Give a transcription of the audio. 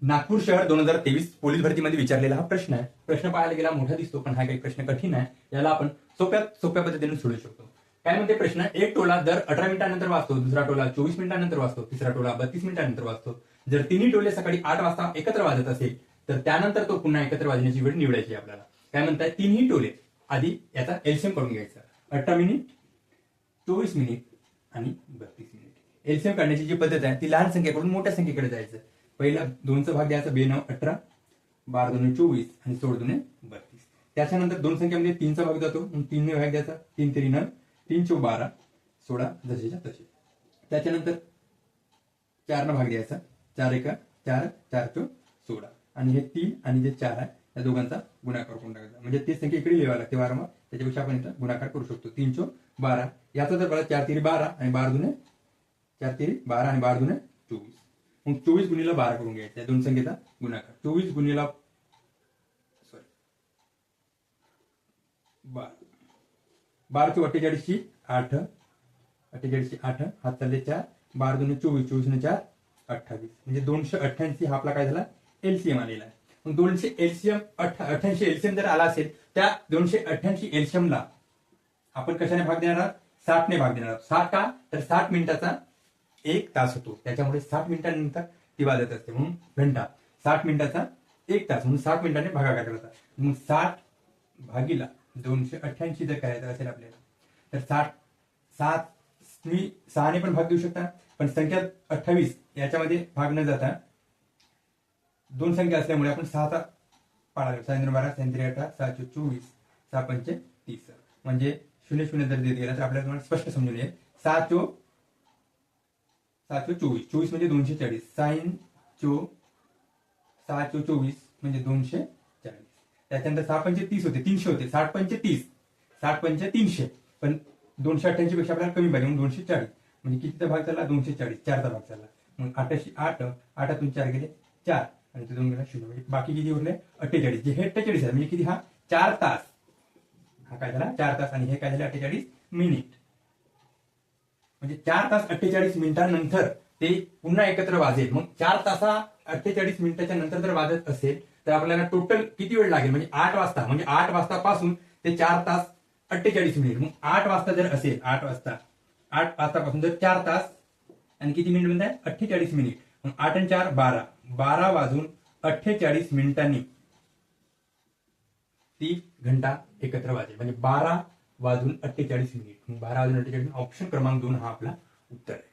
नागपूर शहर 2023 पोलीस भरतीमध्ये विचारलेला हा प्रश्न आहे. प्रश्न पाहायला गेला मोठा दिसतो, पण हा काही प्रश्न कठीण आहे. याला आपण सोप्या पद्धतीने सोडवू शकतो. काय म्हणते प्रश्न, एक टोला दर 18 मिनिटांनंतर वाजतो, दुसरा टोला 24 मिनिटांनंतर वाजतो, तिसरा टोला 32 मिनिटांनंतर वाजतो. जर तिन्ही टोले सकाळी 8 वाजता एकत्र वाजत असेल तर त्यानंतर तो पुन्हा एकत्र वाजण्याची वेळ निवडायची आपल्याला. काय म्हणताय, तिन्ही टोले आधी याचा एलसीएम करून घ्यायचा. 18 मिनिट, 24 मिनिट आणि 32 मिनिट. एलसीएम काढण्याची जी पद्धत आहे ती लहान संख्येकडून मोठ्या संख्येकडे जायचं. पहिला 2चा भाग द्यायचा, 2 9 18, 12 2 24 आणि 16 2 32. त्याच्यानंतर दोन संख्यामध्ये 3चा भाग जातो, 3 ने भाग द्यायचा, 3 3 9, 3 4 12, 16 जसेच्या तसे. त्याच्यानंतर 4 ने भाग द्यायचा, 4 1 4, 4 4 16 आणि हे 3 आणि जे 4 आहे त्या दोघांचा गुणाकार करून टाकायचा. म्हणजे ती संख्या इकडे लिहावी लागते वारंवार, त्याच्यापेक्षा आपण इथं गुणाकार करू शकतो. 3 4 12 याचा जर बघा 4 3 12 आणि 12 2 4 3 12 आणि 12 2 24. मग 24 गुणिले 12 करून घ्यायचा, दोन संख्येचा गुणाकार. 24 गुणिले 12 ची 48 ची 8, 48 ची 8 हात चालले 4, 12 2 24, 24 ने 4 28. म्हणजे 288 हा आपला काय झाला, एलसीएम आलेला आहे. मग 200 एलसीएम 88 एलसीएम जर आला असेल, त्या 288 एलसीएम ला आपण कशाने भाग देणार आहोत, 60 ने भाग देणार आहोत. 60 का, तर 60 मिनिटाचा 1 तास होतो, त्याच्यामुळे 60 मिनिटांनंतर ती वाजत असते, म्हणून घंटा. 60 मिनिटाचा 1 तास म्हणून 60 मिनिटांनी भागाकार करायचा. मग 60 भागीला 288 जर करायचं असेल आपल्याला तर 7 तुम्ही 6 ने पण भाग देऊ शकता, पण संख्या 28 याच्यामध्ये भाग न जाता दोन संख्या असल्यामुळे आपण 6चा पाळा, 6 12, 6 18, 6 24, 6 5 30. म्हणजे 0 0 जर देत गेला तर आपल्याला तुम्हाला स्पष्ट समजून येईल. 7 24, 24 म्हणजे 240, 6 24 म्हणजे 240. त्याच्यानंतर 6 5 30 होते, 300 होते, 60 5 30, 60 5 300, पण 288 पेक्षा आपल्याला कमी पाहिजे म्हणून 240. म्हणजे कितीचा भाग चालला, 240, 4चा भाग चालला. मग 8 8 4 गेले 4 आणि ते 2 गेला 0. म्हणजे बाकी किती उरले 48. जे हे 48 आहे म्हणजे किती, हा 4 तास. हा काय झाला 4 तास आणि हे काय झाले 48 मिनिट. म्हणजे 4 तास 48 मिनिटांनंतर ते पुन्हा एकत्र वाजेल. मग 4 तासा 48 मिनिटाच्या नंतर जर वाजत असेल तर आपल्याला टोटल किती वेळ लागेल, म्हणजे 8 वाजता, म्हणजे 8 वाजतापासून ते 4 तास 48 मिनिट. मग 8 वाजता जर असेल, 8 वाजतापासून जर 4 तास आणि किती मिनिट म्हणताय, 48 मिनिट. मग 8 आणि 4 12, 12 वाजून 48 मिनिटांनी ती घंटा एकत्र वाजेल. म्हणजे 12 वाजून 48 मिनिट. 12 वाजून 48 ऑप्शन क्रमांक 2 हा आपला उत्तर आहे.